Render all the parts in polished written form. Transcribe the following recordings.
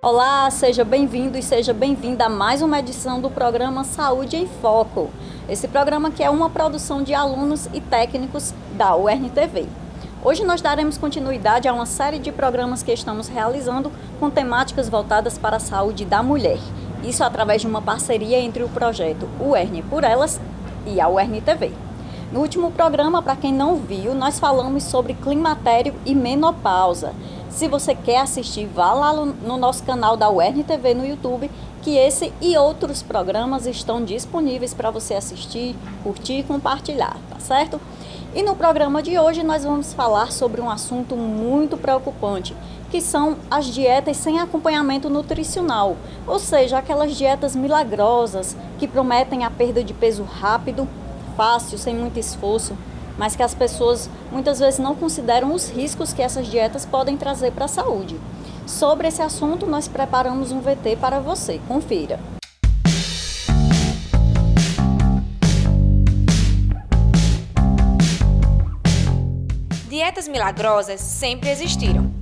Olá, seja bem-vindo e seja bem-vinda a mais uma edição do programa Saúde em Foco. Esse programa que é uma produção de alunos e técnicos da UERN-TV. Hoje nós daremos continuidade a uma série de programas que estamos realizando com temáticas voltadas para a saúde da mulher. Isso através de uma parceria entre o projeto UERN por Elas e a UERN-TV. No último programa, para quem não viu, nós falamos sobre climatério e menopausa. Se você quer assistir, vá lá no nosso canal da UERN-TV no YouTube, que esse e outros programas estão disponíveis para você assistir, curtir e compartilhar, tá certo? E no programa de hoje nós vamos falar sobre um assunto muito preocupante, que são as dietas sem acompanhamento nutricional, ou seja, aquelas dietas milagrosas que prometem a perda de peso rápido, fácil, sem muito esforço, mas que as pessoas muitas vezes não consideram os riscos que essas dietas podem trazer para a saúde. Sobre esse assunto, nós preparamos um VT para você. Confira. Dietas milagrosas sempre existiram.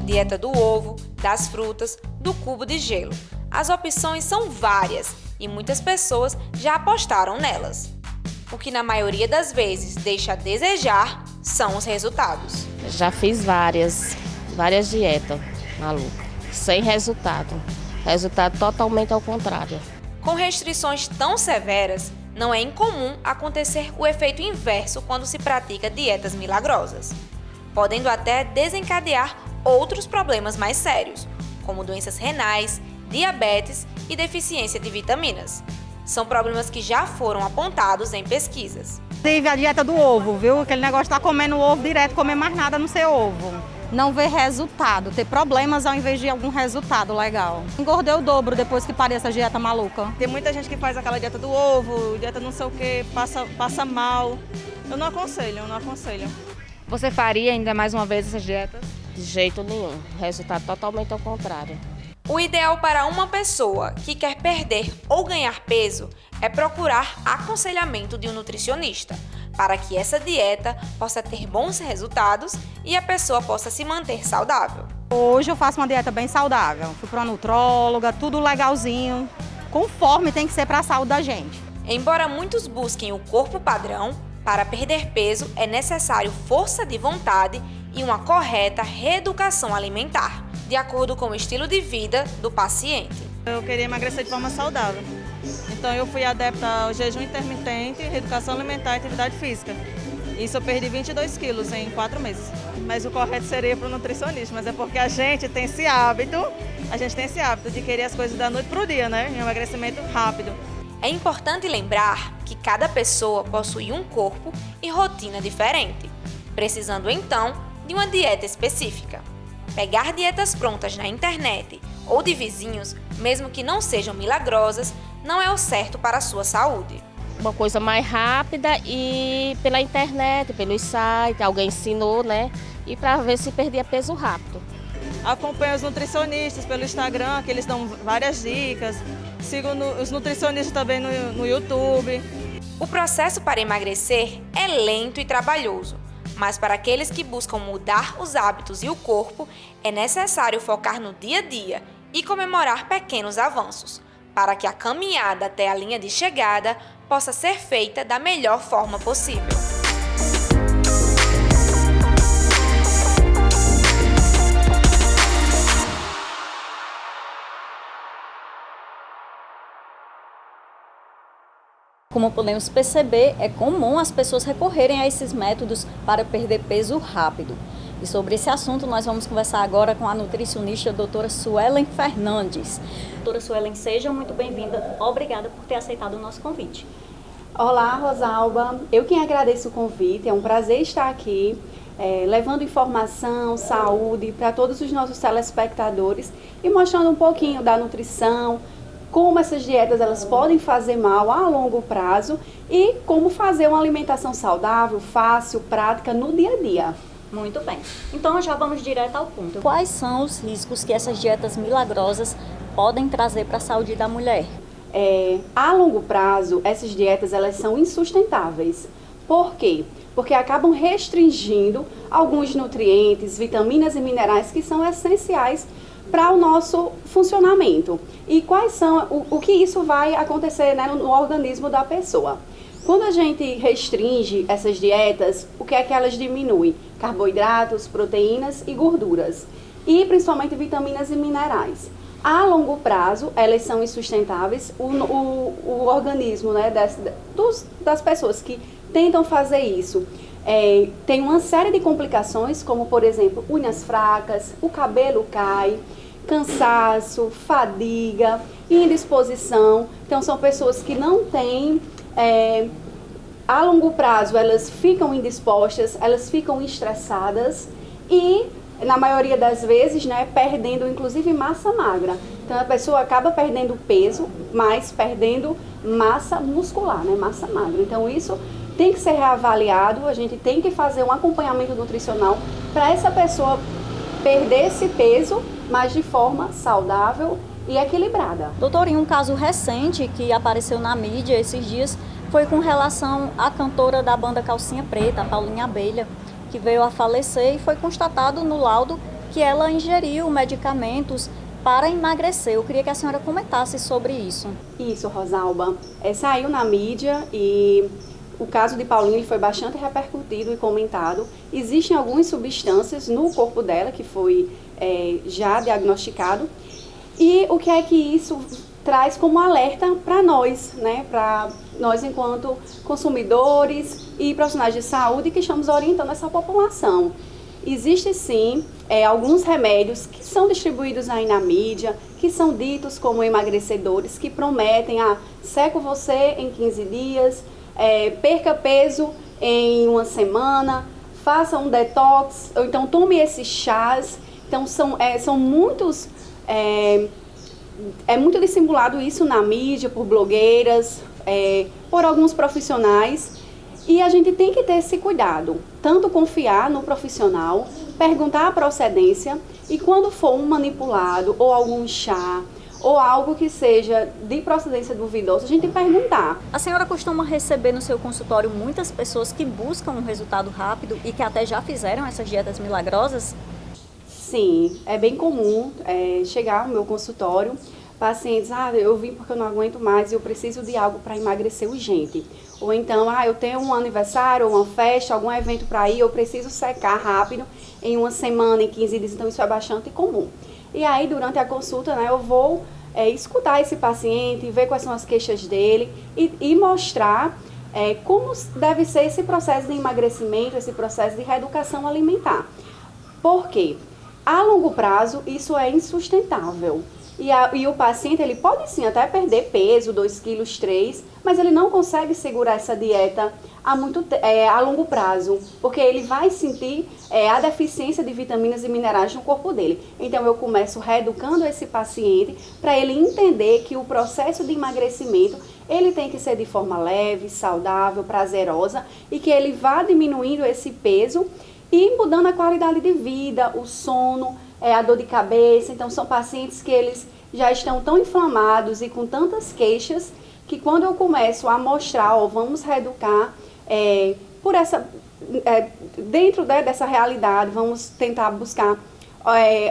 Dieta do ovo, das frutas, do cubo de gelo. As opções são várias e muitas pessoas já apostaram nelas. O que na maioria das vezes deixa a desejar são os resultados. Já fiz várias dietas, maluca, sem resultado. Resultado totalmente ao contrário. Com restrições tão severas, não é incomum acontecer o efeito inverso quando se pratica dietas milagrosas, podendo até desencadear outros problemas mais sérios, como doenças renais, diabetes e deficiência de vitaminas. São problemas que já foram apontados em pesquisas. Tive a dieta do ovo, viu? Aquele negócio de estar comendo ovo direto, comer mais nada no seu ovo. Não ver resultado, ter problemas ao invés de algum resultado legal. Engordei o dobro depois que parei essa dieta maluca. Tem muita gente que faz aquela dieta do ovo, dieta não sei o que, passa mal. Eu não aconselho. Você faria ainda mais uma vez essa dieta? De jeito nenhum. Resultado totalmente ao contrário. O ideal para uma pessoa que quer perder ou ganhar peso é procurar aconselhamento de um nutricionista, para que essa dieta possa ter bons resultados e a pessoa possa se manter saudável. Hoje eu faço uma dieta bem saudável. Fui para uma nutróloga, tudo legalzinho, conforme tem que ser para a saúde da gente. Embora muitos busquem o corpo padrão, para perder peso é necessário força de vontade e uma correta reeducação alimentar, de acordo com o estilo de vida do paciente. Eu queria emagrecer de forma saudável, então eu fui adepta ao jejum intermitente, reeducação alimentar e atividade física. Isso eu perdi 22 quilos em 4 meses. Mas o correto seria para o nutricionista, mas é porque a gente tem esse hábito de querer as coisas da noite para o dia, né? Um emagrecimento rápido. É importante lembrar que cada pessoa possui um corpo e rotina diferente, precisando então de uma dieta específica. Pegar dietas prontas na internet ou de vizinhos, mesmo que não sejam milagrosas, não é o certo para a sua saúde. Uma coisa mais rápida e pela internet, pelos sites, alguém ensinou, né? E para ver se perdia peso rápido. Acompanho os nutricionistas pelo Instagram, que eles dão várias dicas. Sigo os nutricionistas também no YouTube. O processo para emagrecer é lento e trabalhoso, mas para aqueles que buscam mudar os hábitos e o corpo, é necessário focar no dia a dia e comemorar pequenos avanços, para que a caminhada até a linha de chegada possa ser feita da melhor forma possível. Como podemos perceber, é comum as pessoas recorrerem a esses métodos para perder peso rápido. E sobre esse assunto nós vamos conversar agora com a nutricionista doutora Suelen Fernandes. Doutora Suelen, seja muito bem-vinda. Obrigada por ter aceitado o nosso convite. Olá, Rosalba. Eu quem agradeço o convite. É um prazer estar aqui, levando informação, saúde para todos os nossos telespectadores e mostrando um pouquinho da nutrição, como essas dietas elas podem fazer mal a longo prazo e como fazer uma alimentação saudável, fácil, prática no dia a dia. Muito bem. Então já vamos direto ao ponto. Quais são os riscos que essas dietas milagrosas podem trazer para a saúde da mulher? A longo prazo, essas dietas elas são insustentáveis. Por quê? Porque acabam restringindo alguns nutrientes, vitaminas e minerais que são essenciais para o nosso funcionamento. E quais são, o que isso vai acontecer, né, no organismo da pessoa? Quando a gente restringe essas dietas, o que é que elas diminuem? Carboidratos, proteínas e gorduras. E principalmente vitaminas e minerais. A longo prazo, elas são insustentáveis. O organismo, né, das pessoas que tentam fazer isso tem uma série de complicações, como por exemplo, unhas fracas, o cabelo cai, cansaço, fadiga, indisposição. Então são pessoas que não têm, a longo prazo elas ficam indispostas, elas ficam estressadas e na maioria das vezes, né, perdendo inclusive massa magra. Então a pessoa acaba perdendo peso, mas perdendo massa muscular, né, massa magra. Então isso tem que ser reavaliado, a gente tem que fazer um acompanhamento nutricional para essa pessoa perder esse peso, mas de forma saudável e equilibrada. Doutor, em um caso recente que apareceu na mídia esses dias, foi com relação à cantora da banda Calcinha Preta, a Paulinha Abelha, que veio a falecer e foi constatado no laudo que ela ingeriu medicamentos para emagrecer. Eu queria que a senhora comentasse sobre isso. Isso, Rosalba. Saiu na mídia e o caso de Paulinha ele foi bastante repercutido e comentado. Existem algumas substâncias no corpo dela que foi já diagnosticado. E o que é que isso traz como alerta para nós, né? Para nós enquanto consumidores e profissionais de saúde que estamos orientando essa população. Existe sim alguns remédios que são distribuídos aí na mídia, que são ditos como emagrecedores, que prometem, seco você em 15 dias, perca peso em uma semana, faça um detox, ou então tome esses chás. Então são muitos, muito dissimulado isso na mídia, por blogueiras, por alguns profissionais. E a gente tem que ter esse cuidado, tanto confiar no profissional, perguntar a procedência e quando for um manipulado ou algum chá ou algo que seja de procedência duvidosa, a gente perguntar. A senhora costuma receber no seu consultório muitas pessoas que buscam um resultado rápido e que até já fizeram essas dietas milagrosas? Sim, é bem comum chegar no meu consultório pacientes, eu vim porque eu não aguento mais e eu preciso de algo para emagrecer urgente. Ou então, eu tenho um aniversário, uma festa, algum evento para ir, eu preciso secar rápido em uma semana, em 15 dias, então isso é bastante comum. E aí, durante a consulta, né, eu vou escutar esse paciente, ver quais são as queixas dele e mostrar como deve ser esse processo de emagrecimento, esse processo de reeducação alimentar. Por quê? A longo prazo, isso é insustentável. E o paciente, ele pode sim até perder peso, 2 quilos, 3, mas ele não consegue segurar essa dieta a longo prazo, porque ele vai sentir a deficiência de vitaminas e minerais no corpo dele. Então eu começo reeducando esse paciente para ele entender que o processo de emagrecimento, ele tem que ser de forma leve, saudável, prazerosa e que ele vá diminuindo esse peso e mudando a qualidade de vida, o sono, a dor de cabeça. Então são pacientes que eles já estão tão inflamados e com tantas queixas que quando eu começo a mostrar, vamos reeducar dentro dessa realidade, vamos tentar buscar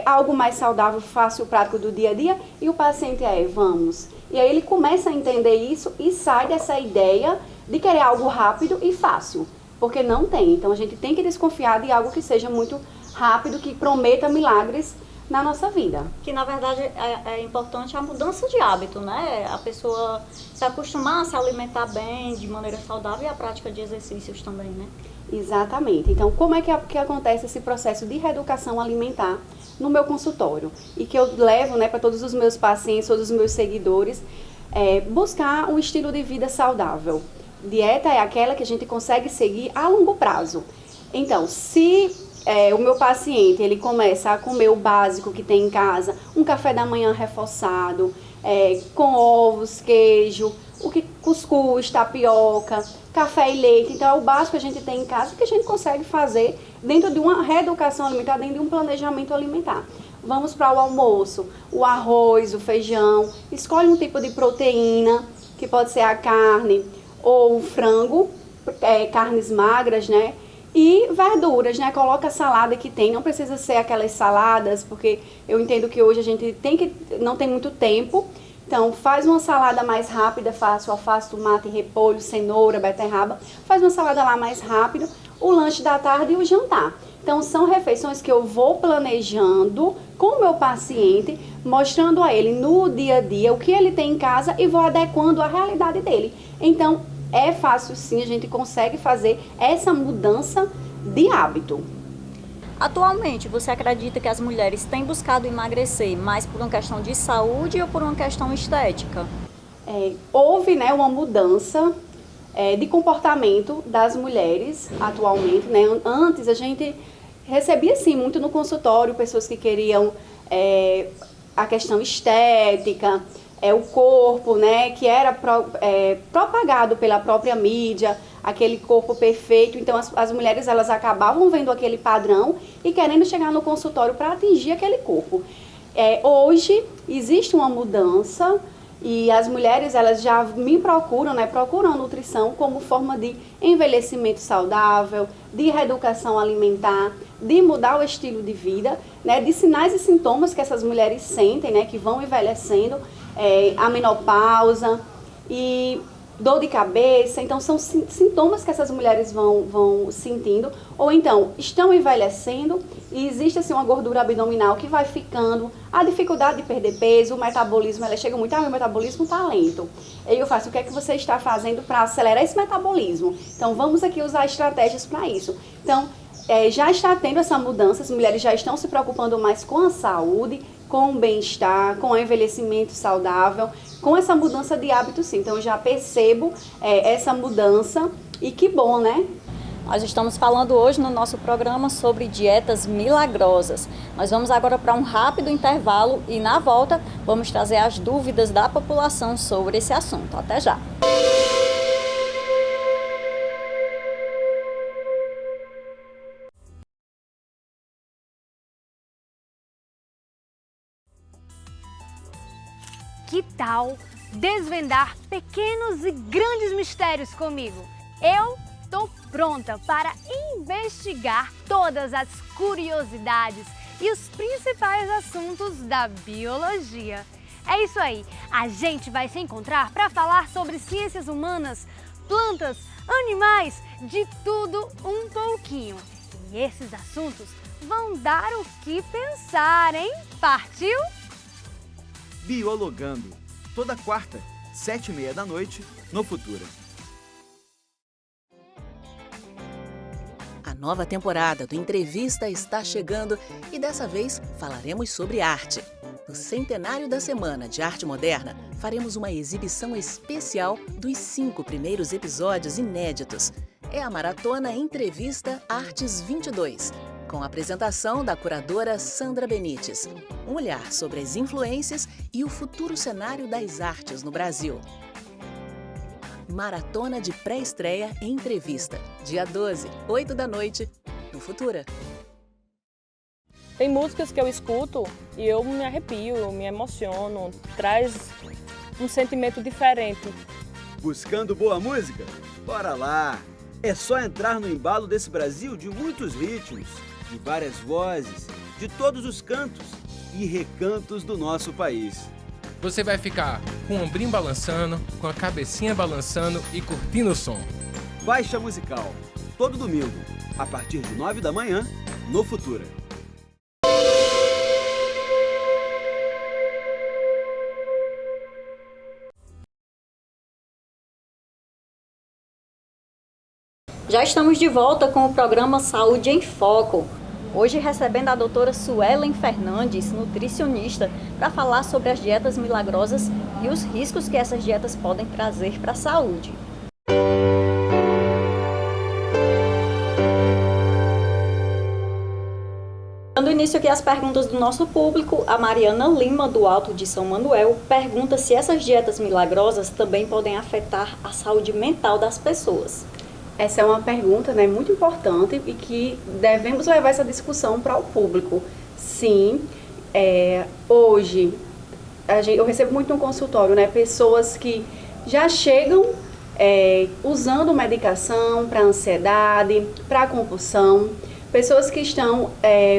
algo mais saudável, fácil, prático do dia a dia, e o paciente vamos. E aí ele começa a entender isso e sai dessa ideia de querer algo rápido e fácil, porque não tem. Então a gente tem que desconfiar de algo que seja muito rápido, que prometa milagres na nossa vida. Que na verdade é importante a mudança de hábito, né? A pessoa se acostumar a se alimentar bem, de maneira saudável, e a prática de exercícios também, né? Exatamente. Então, como é que acontece esse processo de reeducação alimentar no meu consultório? E que eu levo, né, para todos os meus pacientes, todos os meus seguidores, buscar um estilo de vida saudável. Dieta é aquela que a gente consegue seguir a longo prazo. Então, se o meu paciente ele começa a comer o básico que tem em casa, um café da manhã reforçado, com ovos, queijo, cuscuz, tapioca, café e leite. Então é o básico que a gente tem em casa que a gente consegue fazer dentro de uma reeducação alimentar, dentro de um planejamento alimentar. Vamos para o almoço, o arroz, o feijão, escolhe um tipo de proteína, que pode ser a carne ou o frango, carnes magras, né? E verduras, né? Coloca a salada que tem, não precisa ser aquelas saladas, porque eu entendo que hoje a gente não tem muito tempo. Então, faz uma salada mais rápida, fácil, alface, tomate, repolho, cenoura, beterraba. Faz uma salada lá mais rápido, o lanche da tarde e o jantar. Então, são refeições que eu vou planejando com o meu paciente, mostrando a ele no dia a dia o que ele tem em casa e vou adequando à realidade dele. Então, é fácil sim, a gente consegue fazer essa mudança de hábito. Atualmente, você acredita que as mulheres têm buscado emagrecer mais por uma questão de saúde ou por uma questão estética? Houve, né, uma mudança de comportamento das mulheres atualmente, né? Antes a gente recebia sim muito no consultório pessoas que queriam a questão estética, o corpo, né, que era propagado pela própria mídia, aquele corpo perfeito. Então as mulheres elas acabavam vendo aquele padrão e querendo chegar no consultório para atingir aquele corpo. Hoje existe uma mudança e as mulheres elas já me procuram, né, procuram a nutrição como forma de envelhecimento saudável, de reeducação alimentar, de mudar o estilo de vida, né, de sinais e sintomas que essas mulheres sentem, né, que vão envelhecendo, a menopausa e dor de cabeça. Então são sintomas que essas mulheres vão sentindo, ou então estão envelhecendo e existe assim uma gordura abdominal que vai ficando, a dificuldade de perder peso, o metabolismo, ela chega muito, meu metabolismo está lento. Aí eu faço, o que é que você está fazendo para acelerar esse metabolismo? Então vamos aqui usar estratégias para isso. Então já está tendo essa mudança, as mulheres já estão se preocupando mais com a saúde, com o bem-estar, com o envelhecimento saudável, com essa mudança de hábito sim. Então eu já percebo essa mudança e que bom, né? Nós estamos falando hoje no nosso programa sobre dietas milagrosas. Nós vamos agora para um rápido intervalo e na volta vamos trazer as dúvidas da população sobre esse assunto. Até já! Que tal desvendar pequenos e grandes mistérios comigo? Eu tô pronta para investigar todas as curiosidades e os principais assuntos da biologia. É isso aí, a gente vai se encontrar para falar sobre ciências humanas, plantas, animais, de tudo um pouquinho. E esses assuntos vão dar o que pensar, hein? Partiu? Biologando, toda quarta, 7h30 da noite, no Futura. A nova temporada do Entrevista está chegando e dessa vez falaremos sobre arte. No centenário da Semana de Arte Moderna, faremos uma exibição especial dos 5 primeiros episódios inéditos. É a Maratona Entrevista Artes 22. Com a apresentação da curadora Sandra Benites. Um olhar sobre as influências e o futuro cenário das artes no Brasil. Maratona de pré-estreia em entrevista. Dia 12, 8 da noite, no Futura. Tem músicas que eu escuto e eu me arrepio, eu me emociono, traz um sentimento diferente. Buscando boa música? Bora lá! É só entrar no embalo desse Brasil de muitos ritmos, de várias vozes, de todos os cantos e recantos do nosso país. Você vai ficar com o ombrinho balançando, com a cabecinha balançando e curtindo o som. Baixa Musical, todo domingo, a partir de 9 da manhã, no Futura. Já estamos de volta com o programa Saúde em Foco. Hoje recebendo a doutora Suelen Fernandes, nutricionista, para falar sobre as dietas milagrosas e os riscos que essas dietas podem trazer para a saúde. Dando início aqui às perguntas do nosso público, a Mariana Lima, do Alto de São Manuel, pergunta se essas dietas milagrosas também podem afetar a saúde mental das pessoas. Essa é uma pergunta, né, muito importante e que devemos levar essa discussão para o público. Sim, hoje eu recebo muito no consultório, né, pessoas que já chegam usando medicação para ansiedade, para compulsão, pessoas que estão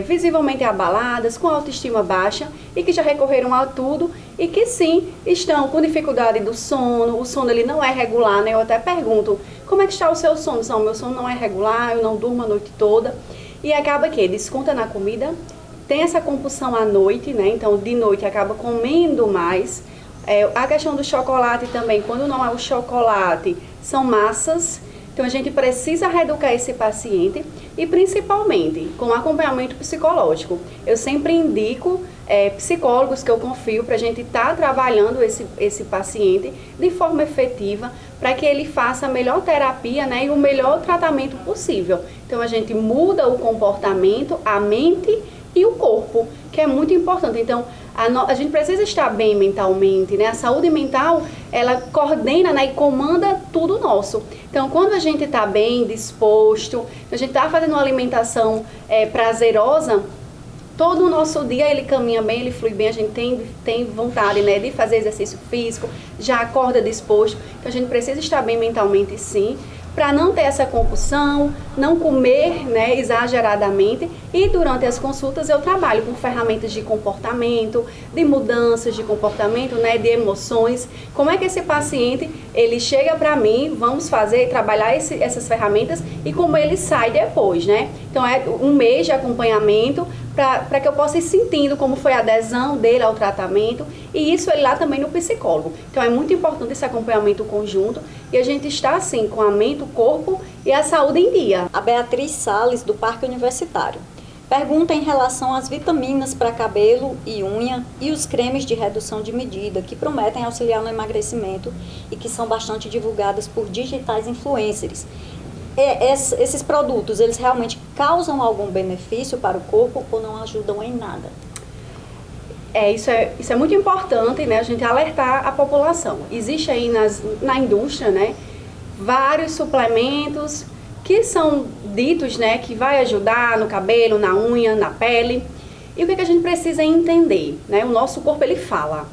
visivelmente abaladas, com autoestima baixa e que já recorreram a tudo e que sim estão com dificuldade do sono, o sono ele não é regular, né? Eu até pergunto, como é que está o seu sono? Não, meu sono não é regular, eu não durmo a noite toda e acaba que desconta na comida, tem essa compulsão à noite, né? Então de noite acaba comendo mais. A questão do chocolate também, quando não é o chocolate, são massas. Então a gente precisa reeducar esse paciente e principalmente com acompanhamento psicológico. Eu sempre indico psicólogos que eu confio para a gente estar trabalhando esse paciente de forma efetiva para que ele faça a melhor terapia, né, e o melhor tratamento possível. Então a gente muda o comportamento, a mente e o corpo, que é muito importante. Então a gente precisa estar bem mentalmente, né? A saúde mental, ela coordena, né, e comanda tudo nosso. Então, quando a gente está bem disposto, a gente está fazendo uma alimentação prazerosa, todo o nosso dia ele caminha bem, ele flui bem, a gente tem vontade, né, de fazer exercício físico, já acorda disposto. Então, a gente precisa estar bem mentalmente, sim, para não ter essa compulsão, não comer, né, exageradamente. E durante as consultas eu trabalho com ferramentas de comportamento, de mudanças de comportamento, né, de emoções. Como é que esse paciente, ele chega para mim, vamos trabalhar essas ferramentas e como ele sai depois, né? Então é um mês de acompanhamento para que eu possa ir sentindo como foi a adesão dele ao tratamento e isso ele lá também no psicólogo. Então é muito importante esse acompanhamento conjunto e a gente está assim com a mente, o corpo e a saúde em dia. A Beatriz Salles, do Parque Universitário, pergunta em relação às vitaminas para cabelo e unha e os cremes de redução de medida que prometem auxiliar no emagrecimento e que são bastante divulgadas por digitais influencers. Esses produtos, eles realmente causam algum benefício para o corpo ou não ajudam em nada? Isso é muito importante, né, a gente alertar a população. Existe aí na indústria, né, vários suplementos que são ditos, né, que vai ajudar no cabelo, na unha, na pele. E o que a gente precisa entender, né? O nosso corpo, ele fala.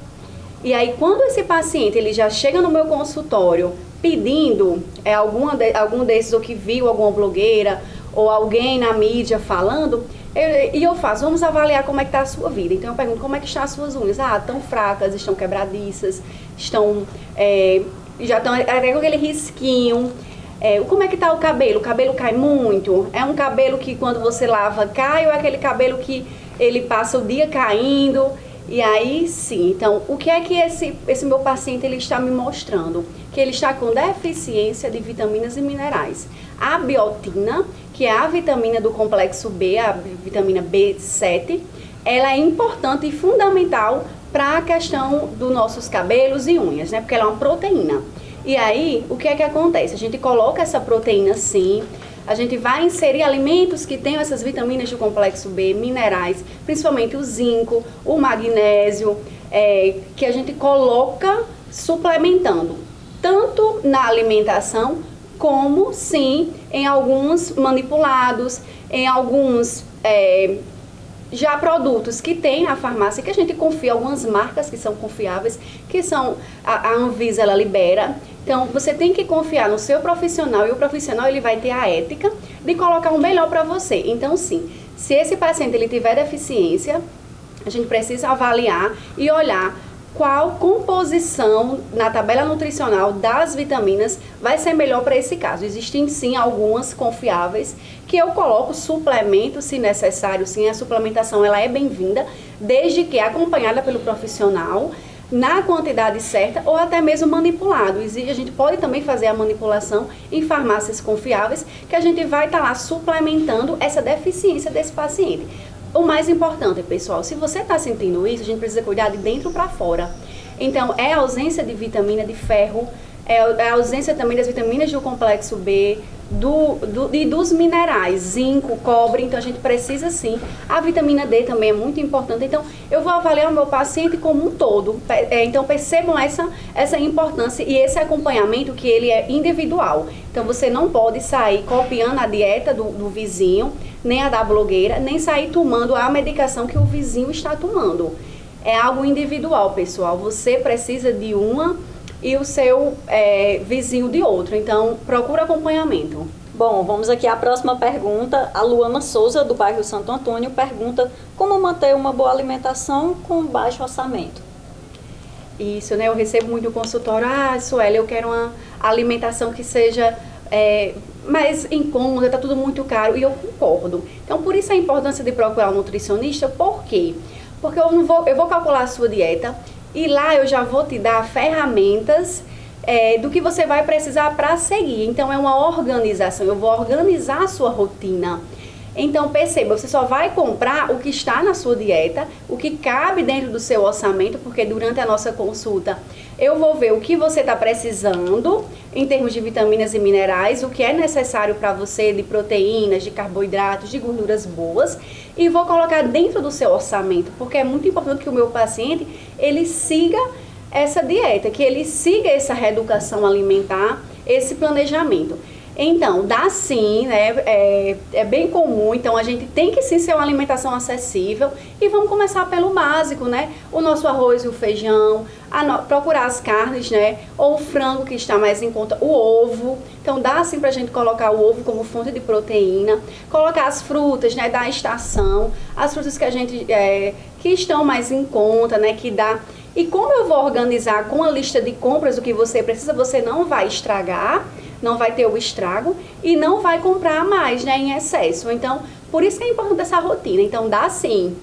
E aí, quando esse paciente, ele já chega no meu consultório pedindo algum desses, ou que viu alguma blogueira, ou alguém na mídia falando, eu faço, vamos avaliar como é que está a sua vida. Então eu pergunto, como é que estão as suas unhas? Estão fracas, estão quebradiças, já estão com aquele risquinho. Como é que está o cabelo? O cabelo cai muito? É um cabelo que quando você lava cai, ou é aquele cabelo que ele passa o dia caindo? E aí sim, então o que é que esse meu paciente ele está me mostrando? Que ele está com deficiência de vitaminas e minerais. A biotina, que é a vitamina do complexo B, a vitamina B7, ela é importante e fundamental para a questão dos nossos cabelos e unhas, né? Porque ela é uma proteína. E aí, o que é que acontece? A gente coloca essa proteína sim, a gente vai inserir alimentos que tenham essas vitaminas do complexo B, minerais, principalmente o zinco, o magnésio, que a gente coloca suplementando, tanto na alimentação, como sim em alguns manipulados, em alguns já produtos que tem na farmácia, que a gente confia, algumas marcas que são confiáveis, que são a Anvisa, ela libera. Então, você tem que confiar no seu profissional e o profissional ele vai ter a ética de colocar o melhor para você. Então, sim, se esse paciente ele tiver deficiência, a gente precisa avaliar e olhar qual composição na tabela nutricional das vitaminas vai ser melhor para esse caso. Existem sim algumas confiáveis que eu coloco suplemento se necessário, sim, a suplementação ela é bem-vinda, desde que acompanhada pelo profissional, na quantidade certa ou até mesmo manipulado. A gente pode também fazer a manipulação em farmácias confiáveis, que a gente vai estar lá suplementando essa deficiência desse paciente. O mais importante, pessoal, se você está sentindo isso, a gente precisa cuidar de dentro para fora. Então, é a ausência de vitamina de ferro, é a ausência também das vitaminas do complexo B, e dos minerais, zinco, cobre. Então, a gente precisa sim. A vitamina D também é muito importante. Então, eu vou avaliar o meu paciente como um todo. Então, percebam essa importância e esse acompanhamento que ele é individual. Então, você não pode sair copiando a dieta do vizinho, nem a da blogueira, nem sair tomando a medicação que o vizinho está tomando. É algo individual, pessoal. Você precisa de uma e o seu vizinho de outro. Então, procura acompanhamento. Bom, vamos aqui à próxima pergunta. A Luana Souza, do bairro Santo Antônio, pergunta como manter uma boa alimentação com baixo orçamento. Isso, né? Eu recebo muito no consultório, Sueli, eu quero uma alimentação que seja mais em conta, tá tudo muito caro, e eu concordo. Então, por isso a importância de procurar um nutricionista. Por quê? Porque eu vou calcular a sua dieta e lá eu já vou te dar ferramentas do que você vai precisar para seguir. Então, é uma organização, eu vou organizar a sua rotina. Então, perceba, você só vai comprar o que está na sua dieta, o que cabe dentro do seu orçamento, porque durante a nossa consulta eu vou ver o que você está precisando em termos de vitaminas e minerais, o que é necessário para você de proteínas, de carboidratos, de gorduras boas, e vou colocar dentro do seu orçamento, porque é muito importante que o meu paciente, ele siga essa dieta, que ele siga essa reeducação alimentar, esse planejamento. Então, dá sim, né? É bem comum, então a gente tem que sim ser uma alimentação acessível e vamos começar pelo básico, né? O nosso arroz e o feijão, procurar as carnes, né? Ou o frango que está mais em conta, o ovo. Então, dá sim pra gente colocar o ovo como fonte de proteína, colocar as frutas, né? Da estação, as frutas que a gente, que estão mais em conta, né? Que dá... E como eu vou organizar com a lista de compras o que você precisa, você não vai estragar, não vai ter o estrago e não vai comprar mais, né, em excesso. Então, por isso que é importante essa rotina. Então, dá sim.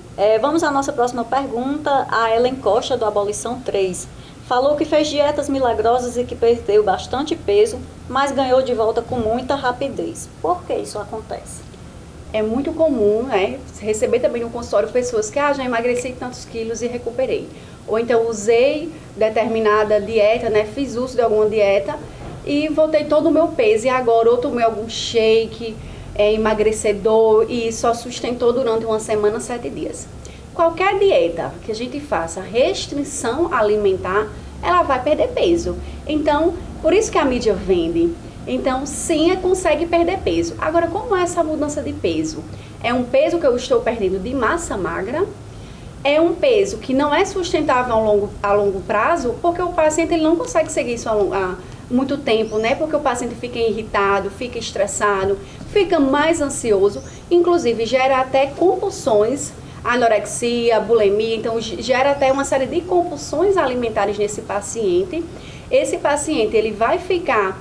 Vamos à nossa próxima pergunta. A Ellen Costa, do Abolição 3. Falou que fez dietas milagrosas e que perdeu bastante peso, mas ganhou de volta com muita rapidez. Por que isso acontece? É muito comum, né, receber também no consultório pessoas que já emagreci tantos quilos e recuperei. Ou então usei determinada dieta, né, fiz uso de alguma dieta e voltei todo o meu peso. E agora eu tomei algum shake emagrecedor e só sustentou durante uma semana, 7 dias. Qualquer dieta que a gente faça restrição alimentar, ela vai perder peso. Então, por isso que a mídia vende. Então, sim, consegue perder peso. Agora, como é essa mudança de peso? É um peso que eu estou perdendo de massa magra? É um peso que não é sustentável a longo prazo, porque o paciente ele não consegue seguir isso há muito tempo, né? Porque o paciente fica irritado, fica estressado, fica mais ansioso, inclusive gera até compulsões, anorexia, bulimia, então gera até uma série de compulsões alimentares nesse paciente. Esse paciente ele vai ficar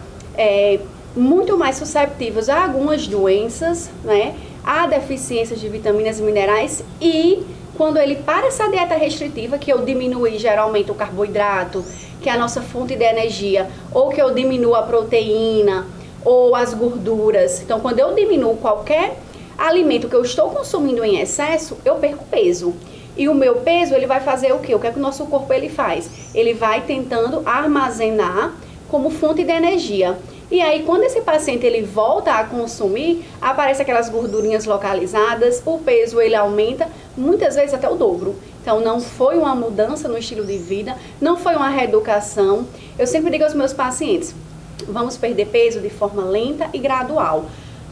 muito mais susceptível a algumas doenças, né? A deficiências de vitaminas e minerais e quando ele para essa dieta restritiva, que eu diminui geralmente o carboidrato, que é a nossa fonte de energia, ou que eu diminuo a proteína, ou as gorduras. Então, quando eu diminuo qualquer alimento que eu estou consumindo em excesso, eu perco peso. E o meu peso, ele vai fazer o quê? O que é que o nosso corpo ele faz? Ele vai tentando armazenar como fonte de energia. E aí, quando esse paciente ele volta a consumir, aparecem aquelas gordurinhas localizadas, o peso ele aumenta, muitas vezes até o dobro. Então, não foi uma mudança no estilo de vida, não foi uma reeducação. Eu sempre digo aos meus pacientes, vamos perder peso de forma lenta e gradual.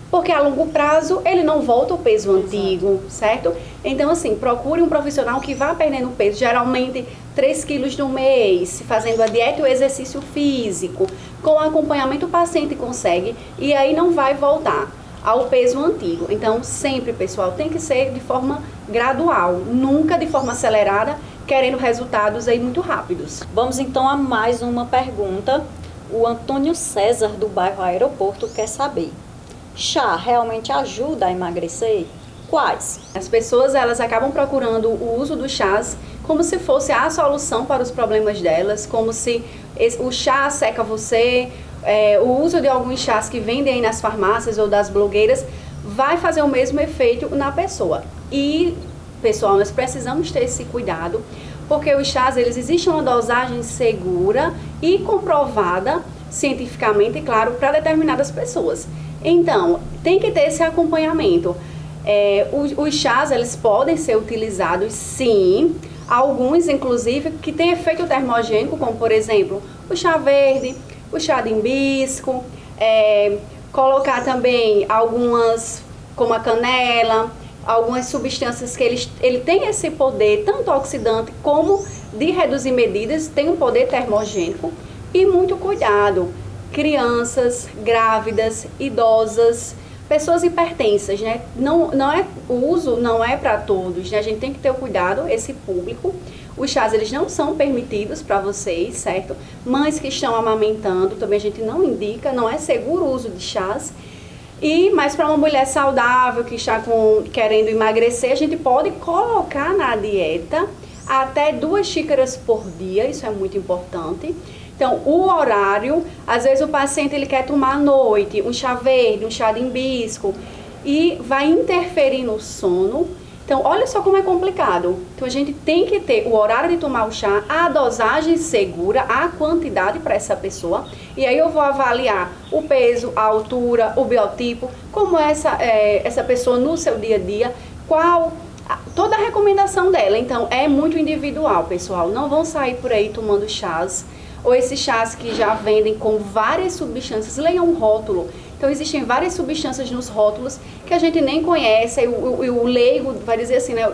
Porque a longo prazo ele não volta ao peso antigo, certo? Então, assim, procure um profissional que vá perdendo peso, geralmente 3 quilos no mês, fazendo a dieta e o exercício físico. Com acompanhamento o paciente consegue e aí não vai voltar ao peso antigo. Então, sempre, pessoal, tem que ser de forma gradual, nunca de forma acelerada, querendo resultados aí muito rápidos. Vamos então a mais uma pergunta. O Antônio César, do bairro Aeroporto, quer saber: chá realmente ajuda a emagrecer? Quais? As pessoas elas acabam procurando o uso dos chás como se fosse a solução para os problemas delas, como se o chá seca você, o uso de alguns chás que vendem aí nas farmácias ou das blogueiras vai fazer o mesmo efeito na pessoa. E, pessoal, nós precisamos ter esse cuidado, porque os chás, eles existe uma dosagem segura e comprovada cientificamente, claro, para determinadas pessoas. Então, tem que ter esse acompanhamento. Os chás, eles podem ser utilizados, sim, alguns, inclusive, que têm efeito termogênico, como, por exemplo, o chá verde, o chá de hibisco, colocar também algumas, como a canela, algumas substâncias que ele tem esse poder, tanto oxidante como de reduzir medidas, tem um poder termogênico. E muito cuidado, crianças, grávidas, idosas, pessoas hipertensas, né? O uso não é para todos, né? A gente tem que ter o cuidado, esse público. Os chás, eles não são permitidos para vocês, certo? Mães que estão amamentando, também a gente não indica, não é seguro o uso de chás. Mas para uma mulher saudável que está querendo emagrecer, a gente pode colocar na dieta até 2 xícaras por dia, isso é muito importante. Então, o horário, às vezes o paciente ele quer tomar à noite, um chá verde, um chá de hibisco, e vai interferir no sono. Então, olha só como é complicado. Então, a gente tem que ter o horário de tomar o chá, a dosagem segura, a quantidade para essa pessoa. E aí eu vou avaliar o peso, a altura, o biotipo, como é essa pessoa no seu dia a dia, toda a recomendação dela. Então, é muito individual, pessoal. Não vão sair por aí tomando chás, ou esses chás que já vendem com várias substâncias. Leiam um rótulo. Então, existem várias substâncias nos rótulos que a gente nem conhece, e o leigo vai dizer assim, né?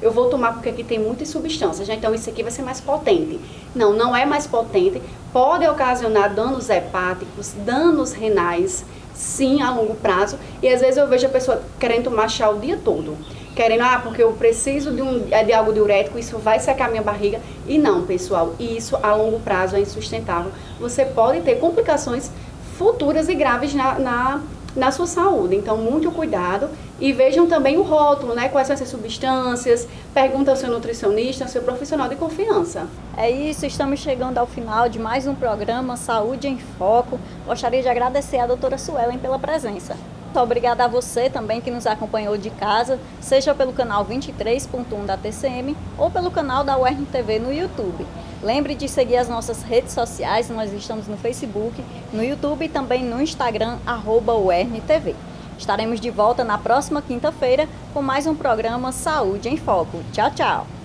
Eu vou tomar porque aqui tem muitas substâncias, né? Então isso aqui vai ser mais potente. Não, não é mais potente. Pode ocasionar danos hepáticos, danos renais, sim, a longo prazo. E às vezes eu vejo a pessoa querendo tomar chá o dia todo. Querendo, porque eu preciso de algo diurético, isso vai secar minha barriga. E não, pessoal, isso a longo prazo é insustentável. Você pode ter complicações futuras e graves na sua saúde. Então, muito cuidado e vejam também o rótulo, né? Quais são essas substâncias, pergunta ao seu nutricionista, ao seu profissional de confiança. É isso, estamos chegando ao final de mais um programa Saúde em Foco. Gostaria de agradecer a doutora Suelen pela presença. Muito obrigada a você também que nos acompanhou de casa, seja pelo canal 23.1 da TCM ou pelo canal da UERN-TV no YouTube. Lembre de seguir as nossas redes sociais, nós estamos no Facebook, no YouTube e também no Instagram, @UERN-TV. Estaremos de volta na próxima quinta-feira com mais um programa Saúde em Foco. Tchau, tchau!